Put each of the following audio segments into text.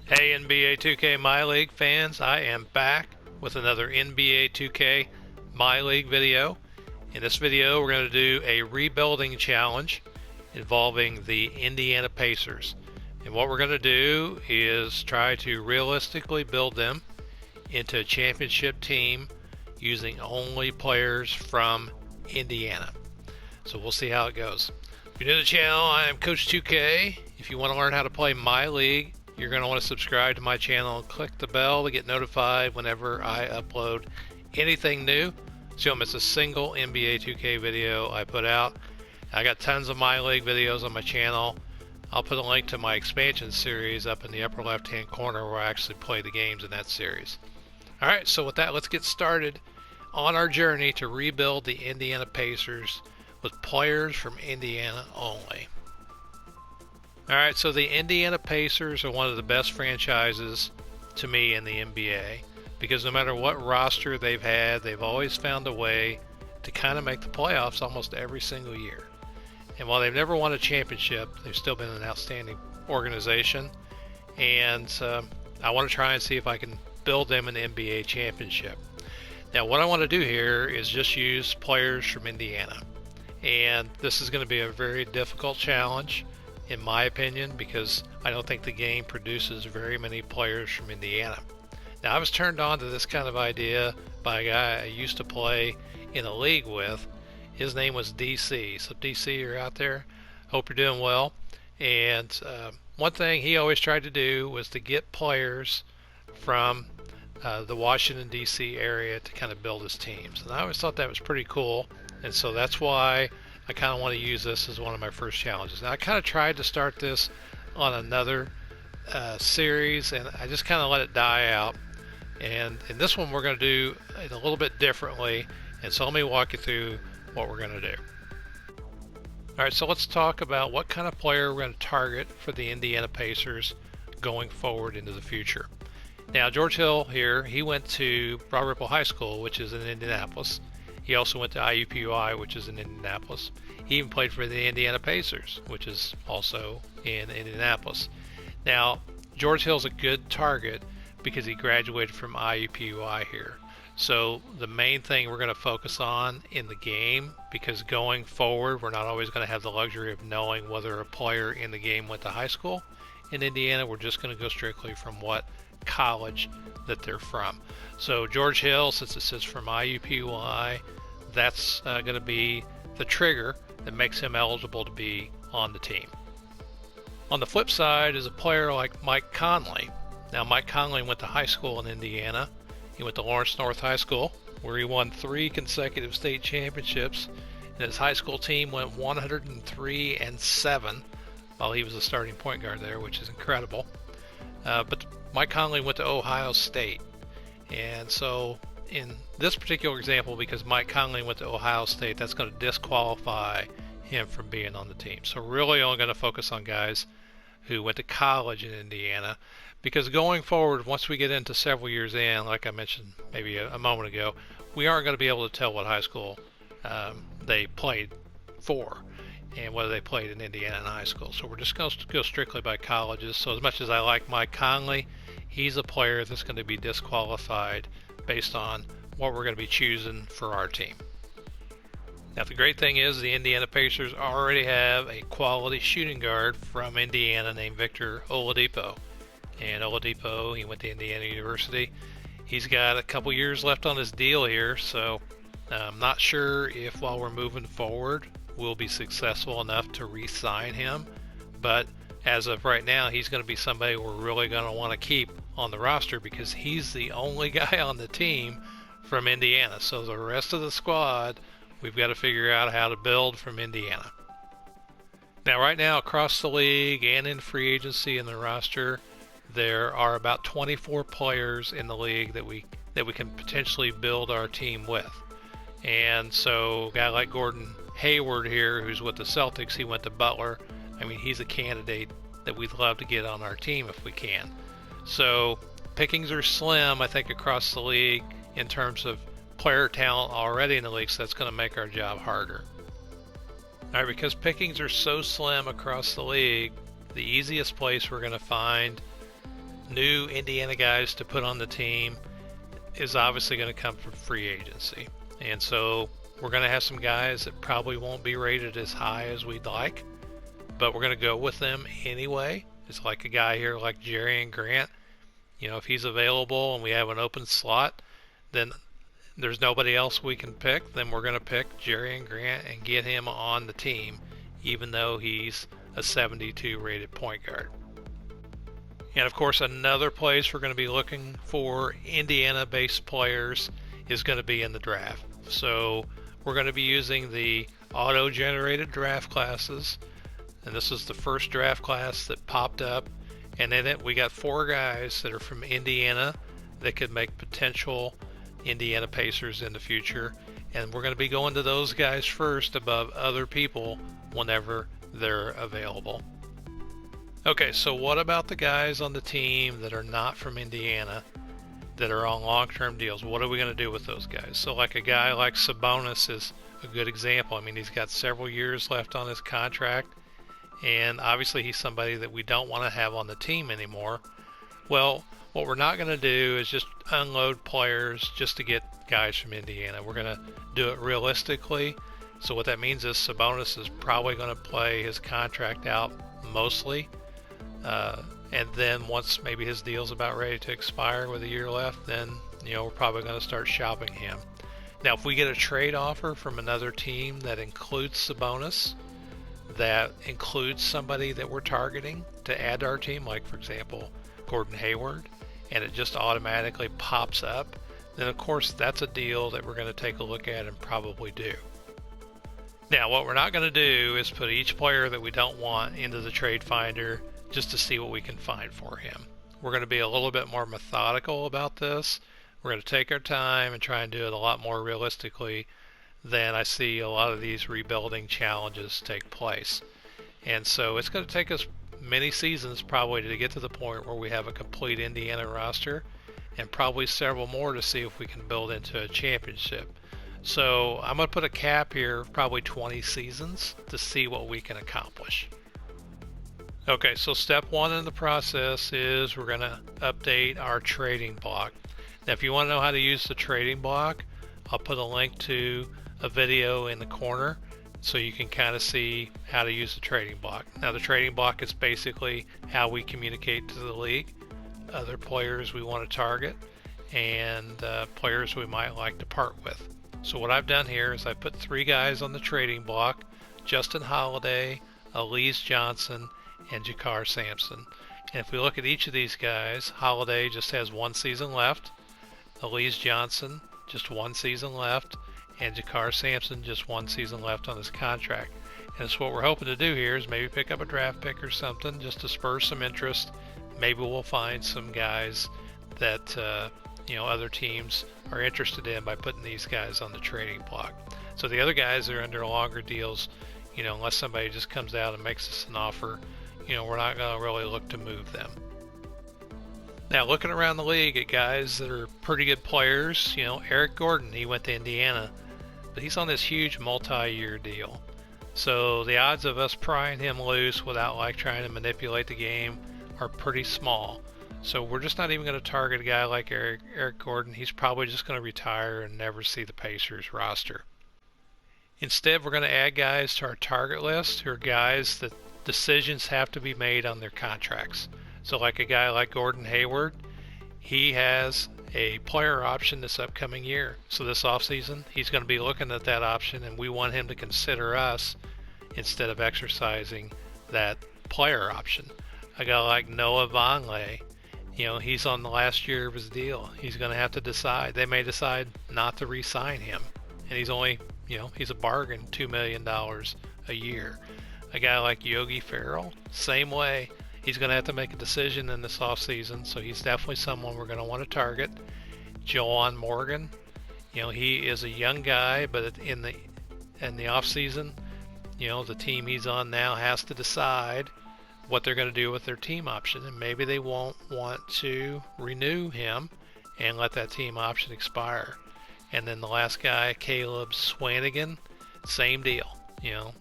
Hey NBA 2K MyLeague fans, I am back with another NBA 2K MyLeague video. In this video we're going to do a rebuilding challenge involving the Indiana Pacers. And what we're going to do is try to realistically build them into a championship team using only players from Indiana. So we'll see how it goes. If you're new to the channel, I am Coach 2K. If you want to learn how to play MyLeague, you're going to want to subscribe to my channel and click the bell to get notified whenever I upload anything new, so you don't miss a single NBA 2K video I put out. I got tons of MyLeague videos on my channel. I'll put a link to my expansion series up in the upper left hand corner where I actually play the games in that series. Alright, so with that, let's get started on our journey to rebuild the Indiana Pacers with players from Indiana only. Alright, so the Indiana Pacers are one of the best franchises to me in the NBA because no matter what roster they've had, they've always found a way to kind of make the playoffs almost every single year. And while they've never won a championship, they've still been an outstanding organization. And I want to try and see if I can build them an NBA championship. Now, what I want to do here is just use players from Indiana. And this is going to be a very difficult challenge, in my opinion, because I don't think the game produces very many players from Indiana. Now, I was turned on to this kind of idea by a guy I used to play in a league with. His name was DC. So DC, you're out there. Hope you're doing well. And one thing he always tried to do was to get players from the Washington DC area to kind of build his teams. And I always thought that was pretty cool. And so that's why I kind of want to use this as one of my first challenges. Now, I kind of tried to start this on another series, and I just kind of let it die out. And in this one, we're going to do it a little bit differently. And so let me walk you through what we're going to do. All right, so let's talk about what kind of player we're going to target for the Indiana Pacers going forward into the future. Now, George Hill here, he went to Broad Ripple High School, which is in Indianapolis. He also went to IUPUI, which is in Indianapolis. He even played for the Indiana Pacers, which is also in Indianapolis. Now, George Hill's a good target because he graduated from IUPUI here. So the main thing we're going to focus on in the game, because going forward, we're not always going to have the luxury of knowing whether a player in the game went to high school in Indiana. We're just going to go strictly from what college that they're from. So George Hill, since it says from IUPUI, that's going to be the trigger that makes him eligible to be on the team. On the flip side is a player like Mike Conley. Now, Mike Conley went to high school in Indiana. He went to Lawrence North High School, where he won 3 consecutive state championships, and his high school team went 103-7 while he was a starting point guard there, which is incredible. But Mike Conley went to Ohio State, and so in this particular example, because Mike Conley went to Ohio State, that's going to disqualify him from being on the team. So really only going to focus on guys who went to college in Indiana, because going forward, once we get into several years in, like I mentioned maybe a moment ago, we aren't going to be able to tell what high school they played for and whether they played in Indiana in high school. So we're just going to go strictly by colleges. So as much as I like Mike Conley, he's a player that's going to be disqualified based on what we're going to be choosing for our team. Now, the great thing is the Indiana Pacers already have a quality shooting guard from Indiana named Victor Oladipo. And Oladipo, he went to Indiana University. He's got a couple years left on his deal here, so I'm not sure if while we're moving forward we'll be successful enough to re-sign him. But as of right now, he's going to be somebody we're really going to want to keep on the roster because he's the only guy on the team from Indiana. So the rest of the squad, we've got to figure out how to build from Indiana. Now, right now across the league and in free agency in the roster, there are about 24 players in the league that we can potentially build our team with. And so a guy like Gordon Hayward here, who's with the Celtics, he went to Butler. I mean, he's a candidate that we'd love to get on our team if we can. So pickings are slim, I think, across the league in terms of player talent already in the league, so that's going to make our job harder. All right, because pickings are so slim across the league, the easiest place we're going to find new Indiana guys to put on the team is obviously going to come from free agency. And so we're going to have some guys that probably won't be rated as high as we'd like, but we're going to go with them anyway. It's like a guy here like Jerry and Grant. You know, if he's available and we have an open slot, then there's nobody else we can pick, then we're going to pick Jerry and Grant and get him on the team, even though he's a 72 rated point guard. And of course, another place we're going to be looking for Indiana-based players is going to be in the draft. So we're going to be using the auto-generated draft classes, and this is the first draft class that popped up. And in it, we got 4 guys that are from Indiana that could make potential Indiana Pacers in the future. And we're going to be going to those guys first above other people whenever they're available. Okay, so what about the guys on the team that are not from Indiana that are on long-term deals? What are we going to do with those guys? So like a guy like Sabonis is a good example. I mean, he's got several years left on his contract, and obviously he's somebody that we don't want to have on the team anymore. Well, what we're not going to do is just unload players just to get guys from Indiana. We're going to do it realistically. So what that means is Sabonis is probably going to play his contract out mostly. And then once maybe his deal's about ready to expire with a year left, then, you know, we're probably going to start shopping him. Now, if we get a trade offer from another team that includes Sabonis, that includes somebody that we're targeting to add to our team, like for example, Gordon Hayward, and it just automatically pops up, then of course that's a deal that we're going to take a look at and probably do. Now, what we're not going to do is put each player that we don't want into the trade finder just to see what we can find for him. We're going to be a little bit more methodical about this. We're going to take our time and try and do it a lot more realistically than I see a lot of these rebuilding challenges take place. And so it's going to take us many seasons probably to get to the point where we have a complete Indiana roster, and probably several more to see if we can build into a championship. So I'm going to put a cap here of probably 20 seasons to see what we can accomplish. Okay, so step 1 in the process is we're going to update our trading block. Now, if you want to know how to use the trading block, I'll put a link to a video in the corner so you can kind of see how to use the trading block. Now, the trading block is basically how we communicate to the league, other players we want to target, and players we might like to part with. So what I've done here is I put 3 guys on the trading block: Justin Holiday, Elise Johnson, and Jakar Sampson. And if we look at each of these guys, Holiday just has 1 season left, Elise Johnson just 1 season left, and Jakar Sampson just 1 season left on his contract. And so what we're hoping to do here is maybe pick up a draft pick or something just to spur some interest. Maybe we'll find some guys that other teams are interested in by putting these guys on the trading block. So the other guys are under longer deals, unless somebody just comes out and makes us an offer, we're not going to really look to move them. Now, looking around the league at guys that are pretty good players, Eric Gordon, he went to Indiana, but he's on this huge multi-year deal. So the odds of us prying him loose without trying to manipulate the game are pretty small. So we're just not even going to target a guy like Eric Gordon. He's probably just going to retire and never see the Pacers roster. Instead, we're going to add guys to our target list who are guys that decisions have to be made on their contracts. So like a guy like Gordon Hayward, he has a player option this upcoming year. So this offseason, he's going to be looking at that option, and we want him to consider us instead of exercising that player option. A guy like Noah Vonleh, he's on the last year of his deal. He's going to have to decide. They may decide not to re-sign him, and he's only, he's a bargain, $2 million a year. A guy like Yogi Ferrell, same way. He's going to have to make a decision in this offseason, so he's definitely someone we're going to want to target. Jawan Morgan, he is a young guy, but in the offseason, the team he's on now has to decide what they're going to do with their team option, and maybe they won't want to renew him and let that team option expire. And then the last guy, Caleb Swanigan, same deal.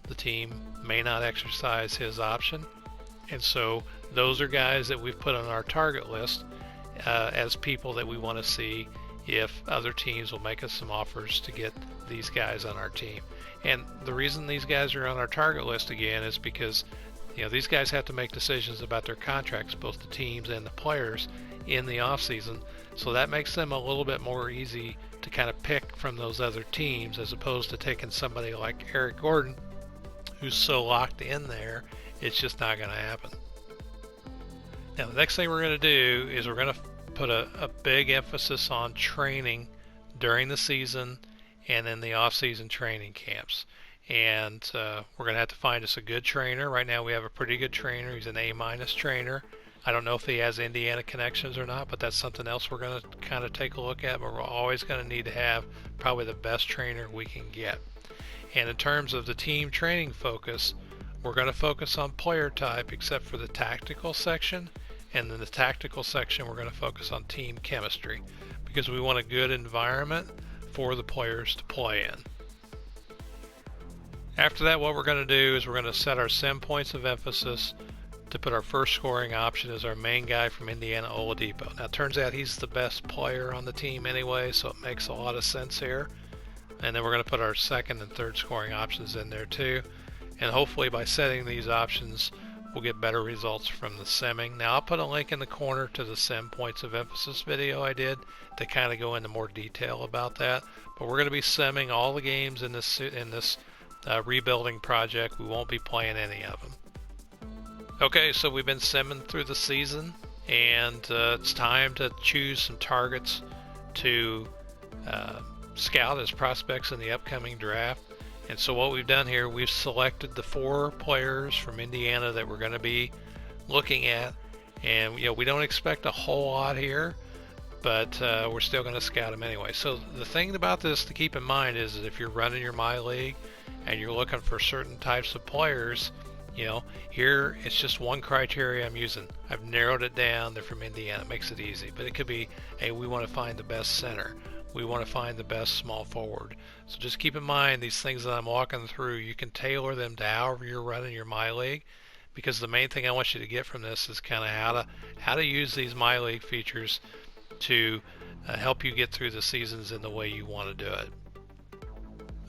The team may not exercise his option, And so those are guys that we've put on our target list as people that we want to see if other teams will make us some offers to get these guys on our team. And the reason these guys are on our target list again is because these guys have to make decisions about their contracts, both the teams and the players, in the offseason. So that makes them a little bit more easy to kind of pick from those other teams, as opposed to taking somebody like Eric Gordon, who's so locked in there, it's just not going to happen. Now, the next thing we're going to do is we're going to put a big emphasis on training during the season and in the off-season training camps. And we're going to have to find us a good trainer. Right now we have a pretty good trainer. He's an A- trainer. I don't know if he has Indiana connections or not, but that's something else we're going to kind of take a look at. But we're always going to need to have probably the best trainer we can get. And in terms of the team training focus, we're going to focus on player type except for the tactical section. And in the tactical section, we're going to focus on team chemistry because we want a good environment for the players to play in. After that, what we're going to do is we're going to set our sim points of emphasis to put our first scoring option as our main guy from Indiana, Oladipo. Now, it turns out he's the best player on the team anyway, so it makes a lot of sense here. And then we're going to put our second and third scoring options in there too. And hopefully by setting these options, we'll get better results from the simming. Now, I'll put a link in the corner to the sim points of emphasis video I did to kind of go into more detail about that. But we're going to be simming all the games in this rebuilding project. We won't be playing any of them. Okay, so we've been simming through the season, and it's time to choose some targets to scout as prospects in the upcoming draft. And so what we've done here, we've selected the 4 players from Indiana that we're going to be looking at. And we don't expect a whole lot here, but we're still going to scout them anyway. So the thing about this to keep in mind is that if you're running your MyLeague and you're looking for certain types of players, here it's just one criteria I'm using. I've narrowed it down. They're from Indiana. It makes it easy. But it could be, hey, we want to find the best center. We want to find the best small forward. So just keep in mind these things that I'm walking through. You can tailor them to however you're running your MyLeague, because the main thing I want you to get from this is kind of how to use these MyLeague features to help you get through the seasons in the way you want to do it.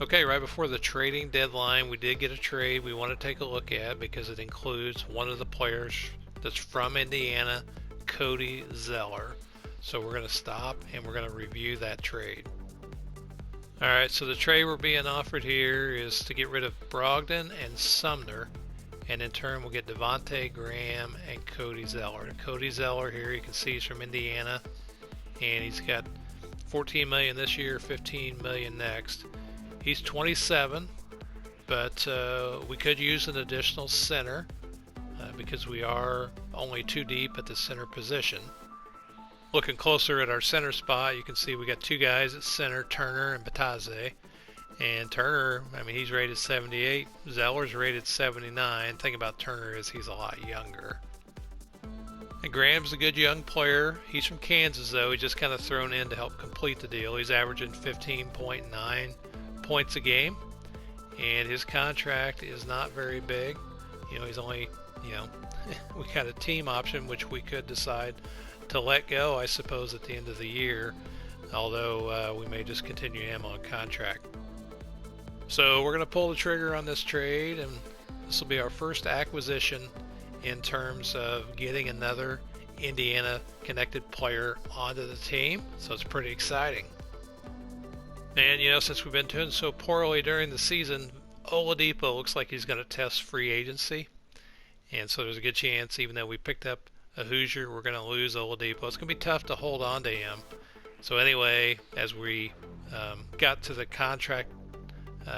Okay, right before the trading deadline, we did get a trade we want to take a look at because it includes one of the players that's from Indiana, Cody Zeller. So we're going to stop and we're going to review that trade. Alright, so the trade we're being offered here is to get rid of Brogdon and Sumner, and in turn we'll get Devontae Graham and Cody Zeller. And Cody Zeller here, you can see he's from Indiana, and he's got $14 million this year, $15 million next. He's 27, but we could use an additional center because we are only 2 deep at the center position. Looking closer at our center spot, you can see we got 2 guys at center, Turner and Batadze. And Turner, he's rated 78. Zeller's rated 79. The thing about Turner is he's a lot younger. And Graham's a good young player. He's from Kansas, though. He's just kind of thrown in to help complete the deal. He's averaging 15.9 points a game. And his contract is not very big. He's only, we got a team option, which we could decide to let go, I suppose, at the end of the year, although we may just continue him on contract. So we're going to pull the trigger on this trade, and this will be our first acquisition in terms of getting another Indiana connected player onto the team, so it's pretty exciting. And since we've been doing so poorly during the season, Oladipo looks like he's going to test free agency, and so there's a good chance, even though we picked up a Hoosier, we're going to lose Oladipo. It's going to be tough to hold on to him. So anyway, as we got to the contract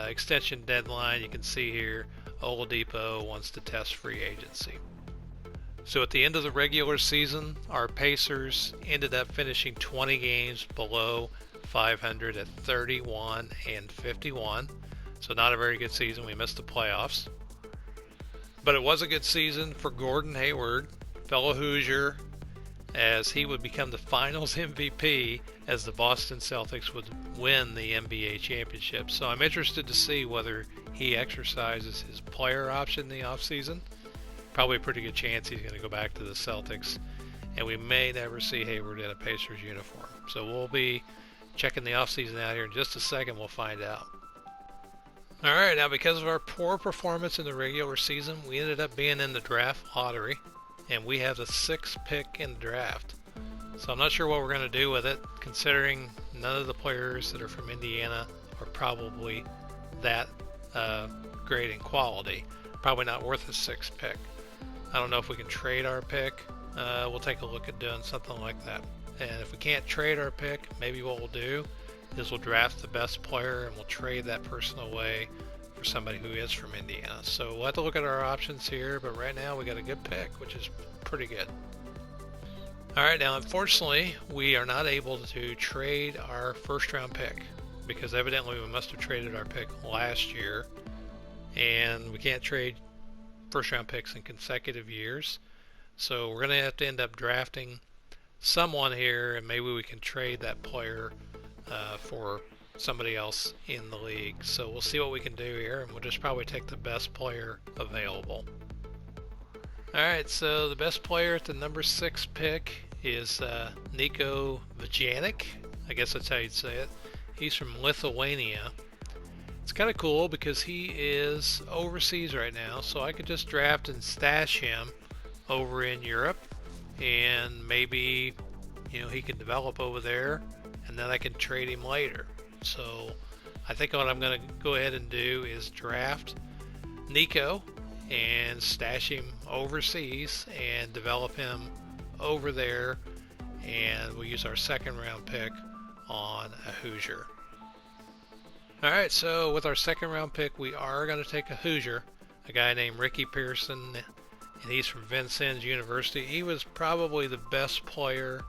extension deadline, you can see here Oladipo wants to test free agency. So at the end of the regular season, our Pacers ended up finishing 20 games below 500 at 31-51. So not a very good season. We missed the playoffs. But it was a good season for Gordon Hayward, fellow Hoosier, as he would become the finals MVP as the Boston Celtics would win the NBA championship. So I'm interested to see whether he exercises his player option in the offseason. probably a pretty good chance he's going to go back to the Celtics, and we may never see Hayward in a Pacers uniform. So we'll be checking the offseason out here in just a second. We'll find out. All right, now because of our poor performance in the regular season, we ended up being in the draft lottery, and we have the 6th pick in the draft. So I'm not sure what we're going to do with it, considering none of the players that are from Indiana are probably that great in quality. Probably not worth a 6th pick. I don't know if we can trade our pick. We'll take a look at doing something like that. And if we can't trade our pick, maybe what we'll do is we'll draft the best player and we'll trade that person away for somebody who is from Indiana. So we'll have to look at our options here, but right now we got a good pick, which is pretty good. Alright, now unfortunately we are not able to trade our first round pick because evidently we must have traded our pick last year, and we can't trade first round picks in consecutive years. So we're going to have to end up drafting someone here, and maybe we can trade that player for somebody else in the league. So we'll see what we can do here, and we'll just probably take the best player available. Alright, so the best player at the number 6 pick is Nico Vujanic. I guess that's how you'd say it. He's from Lithuania. It's kind of cool because he is overseas right now, so I could just draft and stash him over in Europe, and maybe he can develop over there, and then I can trade him later. So I think what I'm going to go ahead and do is draft Nico and stash him overseas and develop him over there, and we'll use our 2nd round pick on a Hoosier. Alright, so with our 2nd round pick we are going to take a Hoosier, a guy named Ricky Pearson, and he's from Vincennes University. He was probably the best player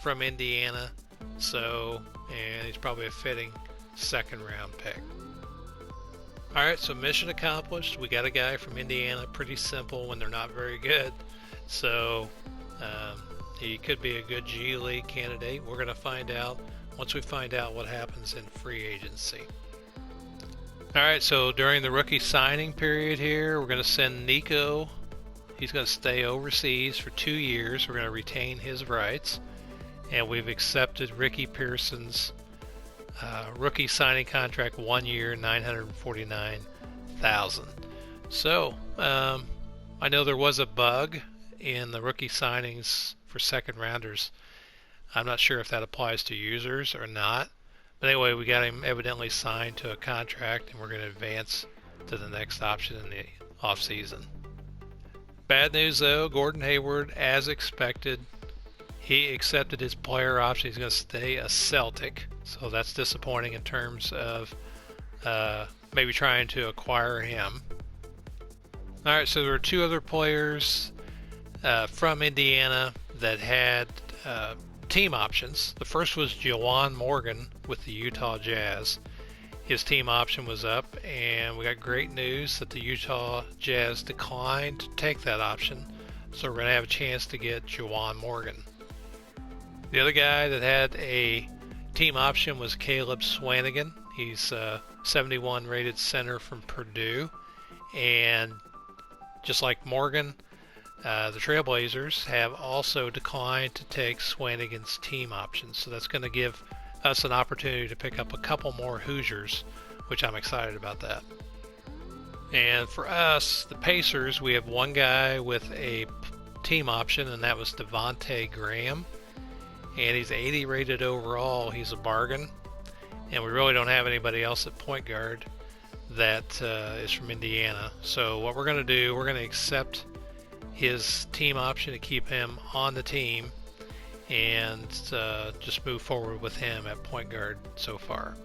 from Indiana, and he's probably a fitting 2nd round pick. Alright, so mission accomplished. We got a guy from Indiana. Pretty simple when they're not very good. So he could be a good G League candidate. We're going to find out once we find out what happens in free agency. Alright, so during the rookie signing period here, we're going to send Nico. He's going to stay overseas for 2 years. We're going to retain his rights. And we've accepted Ricky Pearson's rookie signing contract, 1 year, $949,000. So I know there was a bug in the rookie signings for 2nd rounders. I'm not sure if that applies to users or not. But anyway, we got him evidently signed to a contract, and we're going to advance to the next option in the offseason. Bad news though, Gordon Hayward, as expected, he accepted his player option. He's going to stay a Celtic, so that's disappointing in terms of maybe trying to acquire him. Alright, so there were 2 other players from Indiana that had team options. The first was Juwan Morgan with the Utah Jazz. His team option was up, and we got great news that the Utah Jazz declined to take that option, so we're going to have a chance to get Juwan Morgan. The other guy that had a team option was Caleb Swanigan. He's a 71 rated center from Purdue, and just like Morgan, the Trailblazers have also declined to take Swanigan's team option, so that's going to give us an opportunity to pick up a couple more Hoosiers, which I'm excited about that. And for us, the Pacers, we have one guy with a team option, and that was Devontae Graham, and he's 80 rated overall. He's a bargain, and we really don't have anybody else at point guard that is from Indiana. So what we're going to do, we're going to accept his team option to keep him on the team, and just move forward with him at point guard so far.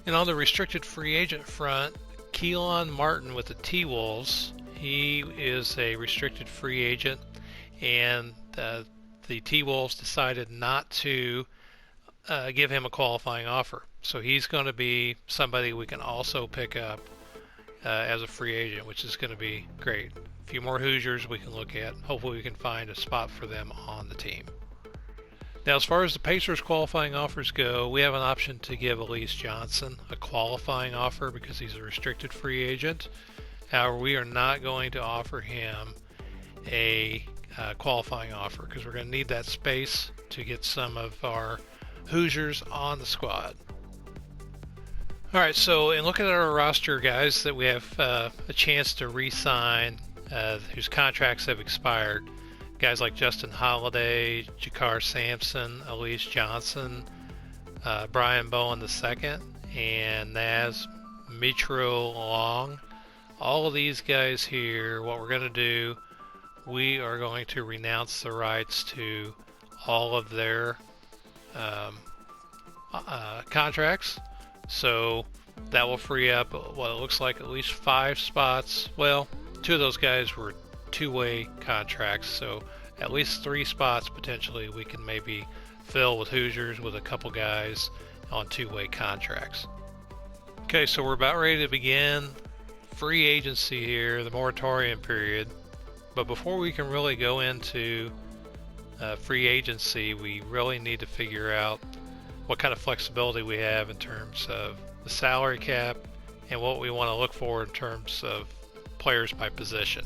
And on the restricted free agent front, Keelan Martin with the T-Wolves, he is a restricted free agent, and the T-Wolves decided not to give him a qualifying offer. So he's going to be somebody we can also pick up as a free agent, which is going to be great. A few more Hoosiers we can look at. Hopefully we can find a spot for them on the team. Now, as far as the Pacers qualifying offers go, we have an option to give Elise Johnson a qualifying offer because he's a restricted free agent, However, we are not going to offer him a qualifying offer because we're going to need that space to get some of our Hoosiers on the squad. All right, so in looking at our roster, guys, that we have a chance to re-sign whose contracts have expired, guys like Justin Holiday, Jakar Sampson, Elise Johnson, Brian Bowen II, and Naz Mitro Long. All of these guys here, what we're going to do, we are going to renounce the rights to all of their contracts. So that will free up what it looks like at least 5 spots. Well, 2 of those guys were two-way contracts, so at least 3 spots potentially we can maybe fill with Hoosiers with a couple guys on 2-way contracts. Okay, so we're about ready to begin free agency here, the moratorium period. But before we can really go into free agency, we really need to figure out what kind of flexibility we have in terms of the salary cap and what we want to look for in terms of players by position.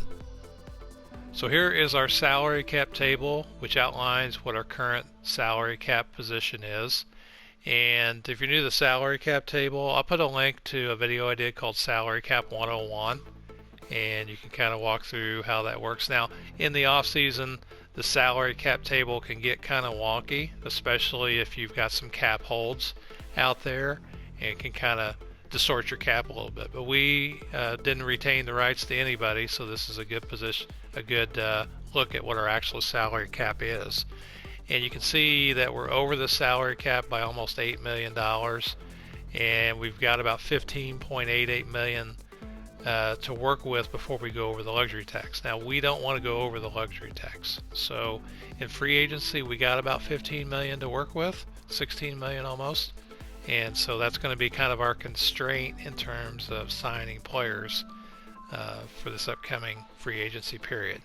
So here is our salary cap table, which outlines what our current salary cap position is. And if you're new to the salary cap table, I'll put a link to a video I did called Salary Cap 101, and you can kind of walk through how that works. Now, in the off season, the salary cap table can get kind of wonky, especially if you've got some cap holds out there, and it can kind of distort your cap a little bit. But we didn't retain the rights to anybody, so this is a good position, a good look at what our actual salary cap is. And you can see that we're over the salary cap by almost $8 million, and we've got about $15.88 million to work with before we go over the luxury tax. Now, we don't want to go over the luxury tax. So in free agency, we got about $15 million to work with, $16 million almost. And so that's going to be kind of our constraint in terms of signing players for this upcoming free agency period.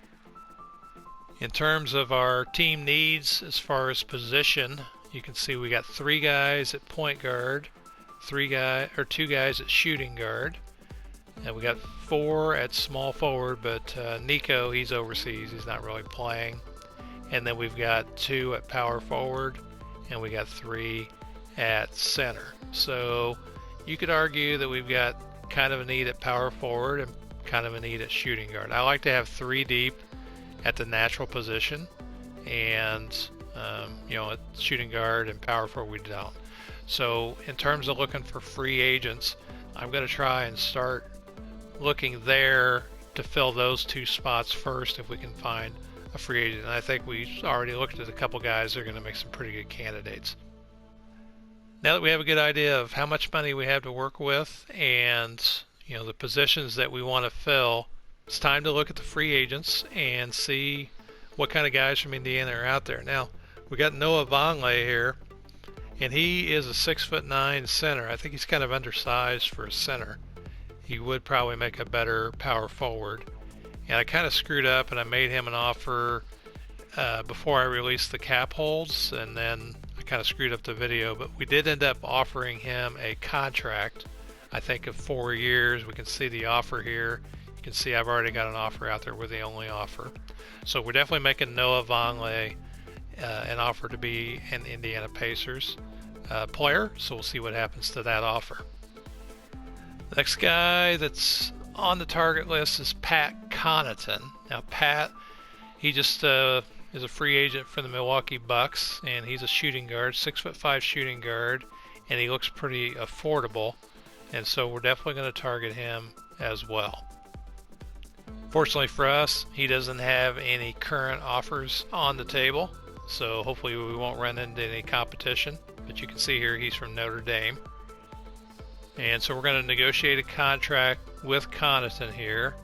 In terms of our team needs as far as position, you can see we got 3 guys at point guard, 2 guys at shooting guard, and we got 4 at small forward, but Nico, he's overseas, he's not really playing. And then we've got 2 at power forward, and we got 3 at center. So you could argue that we've got kind of a need at power forward and kind of a need at shooting guard. I like to have 3 deep at the natural position, and at shooting guard and power forward we don't. So in terms of looking for free agents, I'm going to try and start looking there to fill those 2 spots first if we can find a free agent. And I think we already looked at a couple guys that are going to make some pretty good candidates. Now that we have a good idea of how much money we have to work with and the positions that we want to fill, it's time to look at the free agents and see what kind of guys from Indiana are out there. Now, we got Noah Vonleh here, and he is a 6'9" center. I think he's kind of undersized for a center. He would probably make a better power forward. And I kind of screwed up, and I made him an offer before I released the cap holds, and then I kind of screwed up the video. But we did end up offering him a contract, I think of 4 years. We can see the offer here. You can see I've already got an offer out there. We're the only offer. So we're definitely making Noah Vonleh an offer to be an Indiana Pacers player. So we'll see what happens to that offer. The next guy that's on the target list is Pat Connaughton. Now Pat, he just is a free agent for the Milwaukee Bucks, and he's a shooting guard, 6'5" shooting guard, and he looks pretty affordable. And so we're definitely going to target him as well. Fortunately for us, he doesn't have any current offers on the table, so hopefully we won't run into any competition. But you can see here he's from Notre Dame. And so we're going to negotiate a contract with Connaughton here.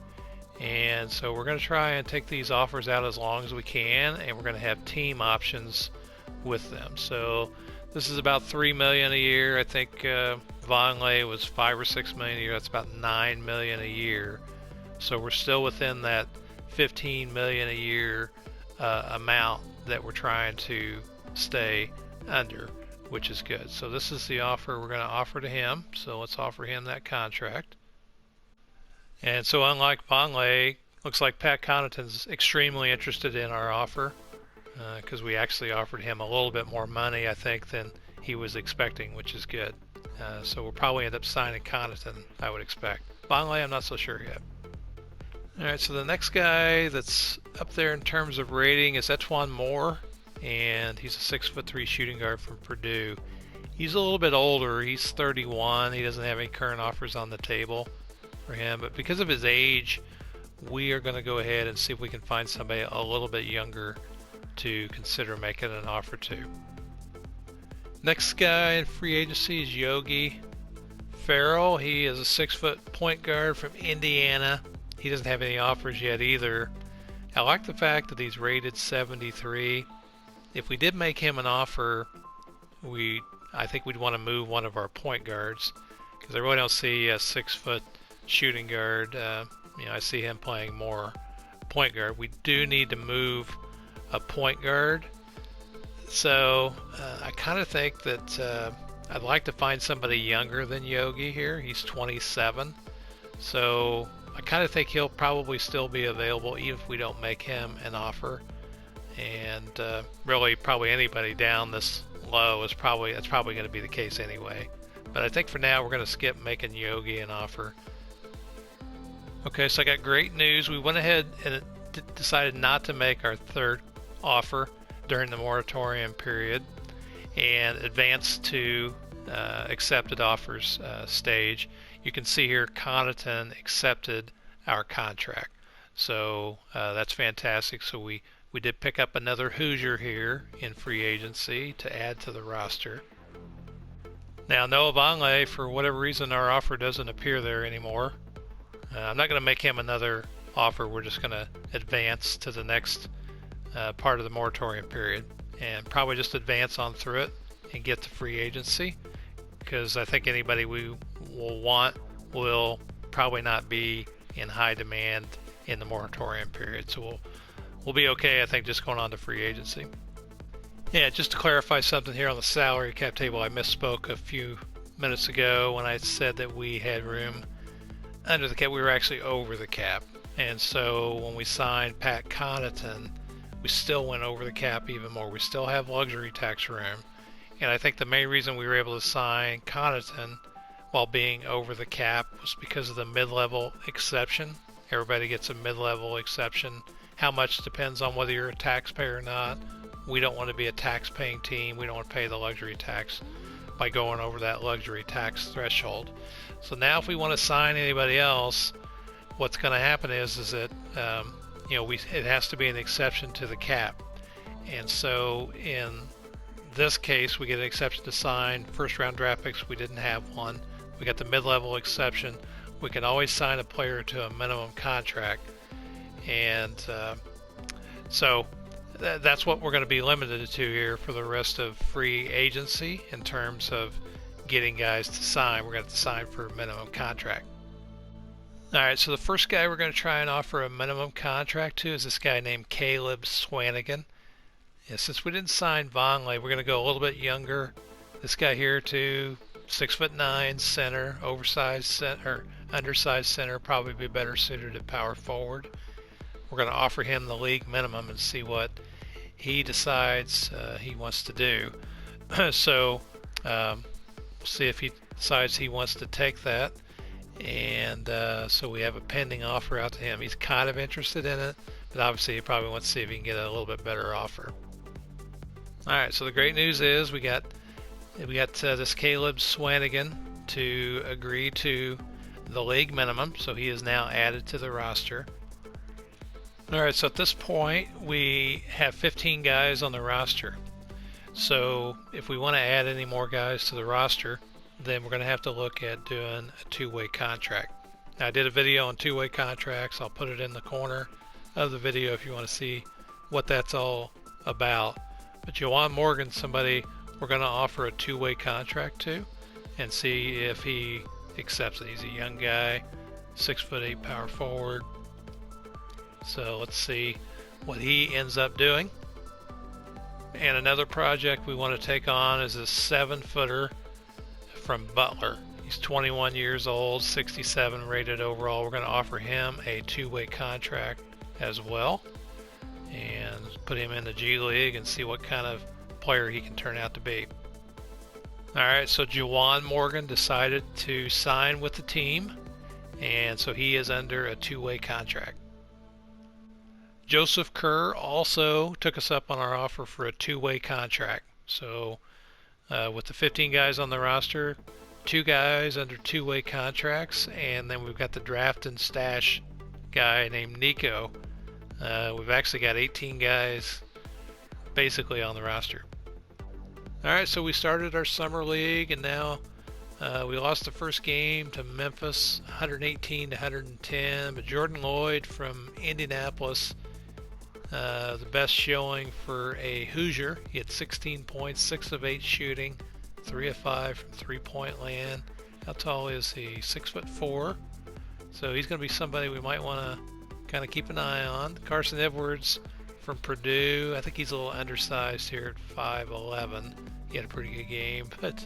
And so we're going to try and take these offers out as long as we can, and we're going to have team options with them. So this is about $3 million a year. I think Vonleh was $5 or $6 million a year. That's about $9 million a year. So we're still within that $15 million a year amount that we're trying to stay under, which is good. So this is the offer we're going to offer to him. So let's offer him that contract. And so unlike Vonleh, looks like Pat Connaughton's extremely interested in our offer because we actually offered him a little bit more money, I think, than he was expecting, which is good. So we'll probably end up signing Connaughton, I would expect. Vonleh, I'm not so sure yet. All right, so the next guy that's up there in terms of rating is Etwan Moore, and he's a 6'3" shooting guard from Purdue. He's a little bit older. He's 31. He doesn't have any current offers on the table for him, but because of his age, we are going to go ahead and see if we can find somebody a little bit younger to consider making an offer to. Next guy in free agency is Yogi Ferrell. He is a 6-foot point guard from Indiana. He doesn't have any offers yet either. I like the fact that he's rated 73. If we did make him an offer, I think we'd want to move one of our point guards because I really don't see a 6-foot shooting guard. I see him playing more point guard. We do need to move a point guard. So I kind of think that I'd like to find somebody younger than Yogi here. He's 27. So I kind of think he'll probably still be available even if we don't make him an offer. And really probably anybody down this low that's probably going to be the case anyway. But I think for now we're going to skip making Yogi an offer. Okay, so I got great news. We went ahead and decided not to make our third offer during the moratorium period and advanced to accepted offers stage. You can see here Connaughton accepted our contract. So that's fantastic. So we did pick up another Hoosier here in free agency to add to the roster. Now Noah Vonleh, for whatever reason, our offer doesn't appear there anymore. I'm not going to make him another offer. We're just going to advance to the next part of the moratorium period and probably just advance on through it and get to free agency because I think anybody we will want will probably not be in high demand in the moratorium period. So we'll be okay, I think, just going on to free agency. Yeah, just to clarify something here on the salary cap table, I misspoke a few minutes ago when I said that we had room under the cap. We were actually over the cap. And so when we signed Pat Connaughton, we still went over the cap even more. We still have luxury tax room. And I think the main reason we were able to sign Connaughton while being over the cap was because of the mid-level exception. Everybody gets a mid-level exception. How much depends on whether you're a taxpayer or not. We don't want to be a tax-paying team. We don't want to pay the luxury tax by going over that luxury tax threshold. So now if we want to sign anybody else, what's going to happen is that it has to be an exception to the cap. And so in this case, we get an exception to sign first round draft picks. We didn't have one. We got the mid-level exception. We can always sign a player to a minimum contract. And so that's what we're going to be limited to here for the rest of free agency in terms of getting guys to sign. We're going to have to sign for a minimum contract. All right, so the first guy we're going to try and offer a minimum contract to is this guy named Caleb Swanigan. Yeah, since we didn't sign Vonleh, we're going to go a little bit younger. This guy here too, 6'9" center, oversized center, undersized center, probably be better suited at power forward. We're going to offer him the league minimum and see what he decides he wants to do. So we'll see if he decides he wants to take that. And so we have a pending offer out to him. He's kind of interested in it, but obviously he probably wants to see if he can get a little bit better offer. All right, so the great news is we got this Caleb Swanigan to agree to the league minimum, so he is now added to the roster. All right, so at this point we have 15 guys on the roster. So if we want to add any more guys to the roster, then we're going to have to look at doing a two-way contract. Now, I did a video on two-way contracts. I'll put it in the corner of the video if you want to see what that's all about. But Juwan Morgan, somebody we're going to offer a two-way contract to and see if he accepts it. He's a young guy, 6'8" power forward. So let's see what he ends up doing. And another project we want to take on is a 7-footer from Butler. He's 21 years old, 67 rated overall. We're going to offer him a two-way contract as well, and put him in the G League and see what kind of player he can turn out to be. Alright, so Juwan Morgan decided to sign with the team, and so he is under a two-way contract. Joseph Kerr also took us up on our offer for a two-way contract. So with the 15 guys on the roster, 2 guys under two-way contracts, and then we've got the draft and stash guy named Nico. We've actually got 18 guys basically on the roster. Alright, so we started our summer league, and now we lost the first game to Memphis 118 to 110, but Jordan Lloyd from Indianapolis, the best showing for a Hoosier. He had 16 points, 6 of 8 shooting, 3 of 5 from three-point land. How tall is he? 6'4". So he's going to be somebody we might want to kind of keep an eye on. Carson Edwards from Purdue. I think he's a little undersized here at 5'11". He had a pretty good game, but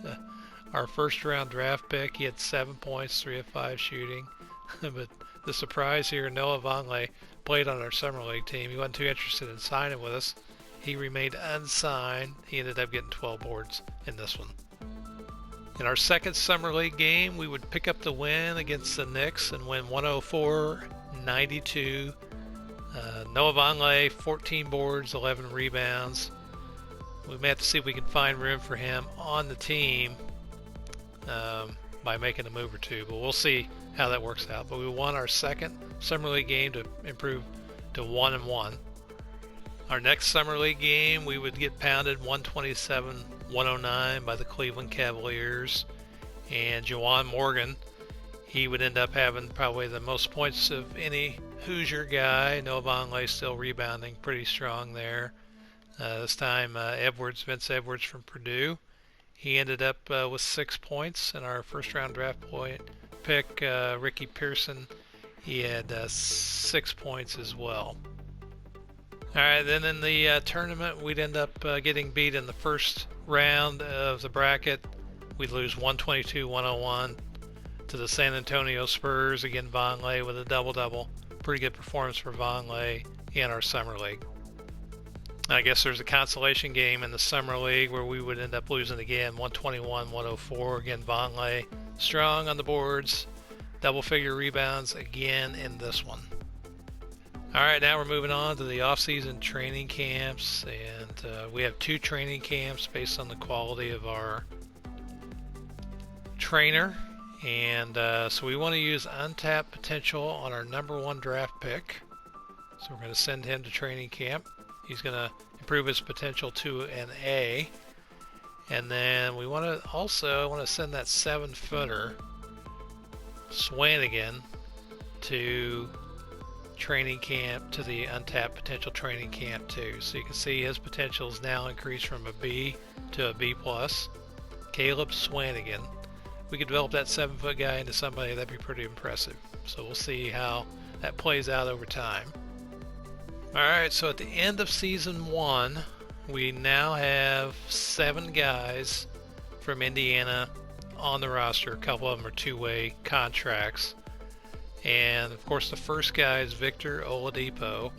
our first-round draft pick, he had 7 points, 3 of 5 shooting. But the surprise here, Noah Vonleh played on our summer league team. He wasn't too interested in signing with us. He remained unsigned. He ended up getting 12 boards in this one. In our second summer league game, we would pick up the win against the Knicks and win 104-92. Noah Vonleh, 14 boards, 11 rebounds. We may have to see if we can find room for him on the team by making a move or two, but we'll see how that works out. But we won our second summer league game to improve to 1-1. Our next summer league game, we would get pounded 127-109 by the Cleveland Cavaliers, and Juwan Morgan, he would end up having probably the most points of any Hoosier guy. Noah Vonleh still rebounding pretty strong there. This time Vince Edwards from Purdue, he ended up with 6 points. And our first round draft pick, Ricky Pearson, he had 6 points as well. Alright, then in the tournament, we'd end up getting beat in the first round of the bracket. We'd lose 122-101 to the San Antonio Spurs. Again, Vonleh with a double-double. Pretty good performance for Vonleh in our summer league. I guess there's a consolation game in the summer league where we would end up losing again, 121-104. Again, Vonleh strong on the boards, double-figure rebounds again in this one. All right, now we're moving on to the off-season training camps, and we have 2 training camps based on the quality of our trainer. And so we want to use untapped potential on our number 1 draft pick. So we're going to send him to training camp. He's going to improve his potential to an A. And then we want to also send that 7-footer, Swanigan, to training camp, to the untapped potential training camp too. So you can see his potential is now increased from a B to a B+. Caleb Swanigan. We could develop that 7-foot guy into somebody that'd be pretty impressive. So we'll see how that plays out over time. Alright, so at the end of season 1, we now have 7 guys from Indiana on the roster. A couple of them are two-way contracts. And of course the first guy is Victor Oladipo,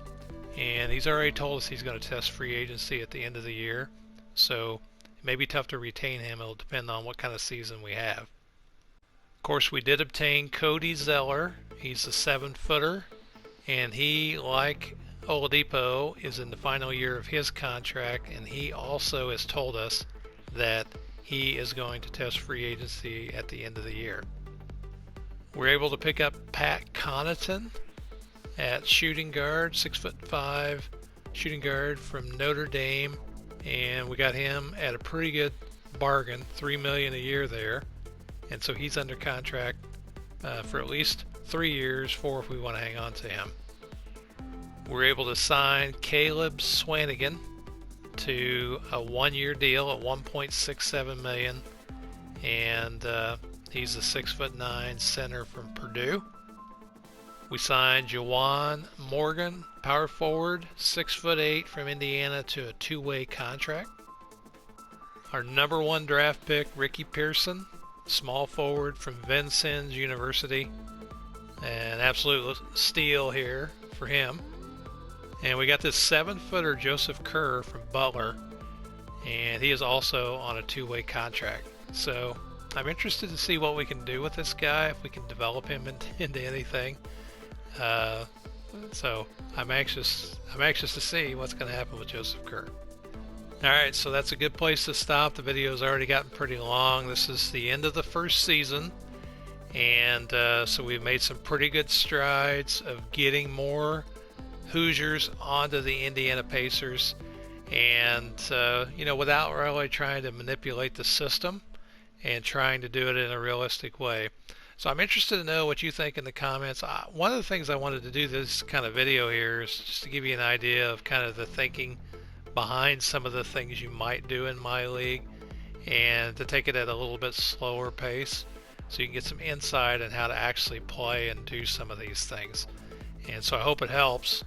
and he's already told us he's going to test free agency at the end of the year. So it may be tough to retain him. It'll depend on what kind of season we have. Of course, we did obtain Cody Zeller. He's a 7-footer, and he, like Oladipo, is in the final year of his contract, and he also has told us that he is going to test free agency at the end of the year. We're able to pick up Pat Connaughton at shooting guard, 6'5" shooting guard from Notre Dame, and we got him at a pretty good bargain, $3 million a year there. And so he's under contract for at least 3 years, 4 if we want to hang on to him. We're able to sign Caleb Swanigan to a 1-year deal at $1.67 million, and he's a 6'9" center from Purdue. We signed Juwan Morgan, power forward, 6'8" from Indiana, to a 2-way contract. Our number 1 draft pick, Ricky Pearson, small forward from Vincennes University. An absolute steal here for him. And we got this 7-footer Joseph Kerr from Butler, and he is also on a 2-way contract. So I'm interested to see what we can do with this guy, if we can develop him into anything. So I'm anxious to see what's going to happen with Joseph Kerr. Alright, so that's a good place to stop. The video's already gotten pretty long. This is the end of the first season, and so we've made some pretty good strides of getting more Hoosiers onto the Indiana Pacers, and without really trying to manipulate the system and trying to do it in a realistic way. So I'm interested to know what you think in the comments. One of the things I wanted to do this kind of video here is just to give you an idea of kind of the thinking behind some of the things you might do in MyLeague, and to take it at a little bit slower pace so you can get some insight on how to actually play and do some of these things. And so I hope it helps.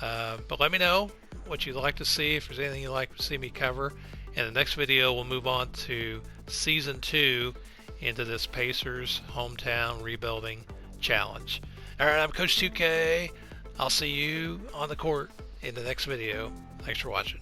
But let me know what you'd like to see, if there's anything you'd like to see me cover. In the next video, we'll move on to Season 2 into this Pacers Hometown Rebuilding Challenge. Alright, I'm Coach 2K. I'll see you on the court in the next video. Thanks for watching.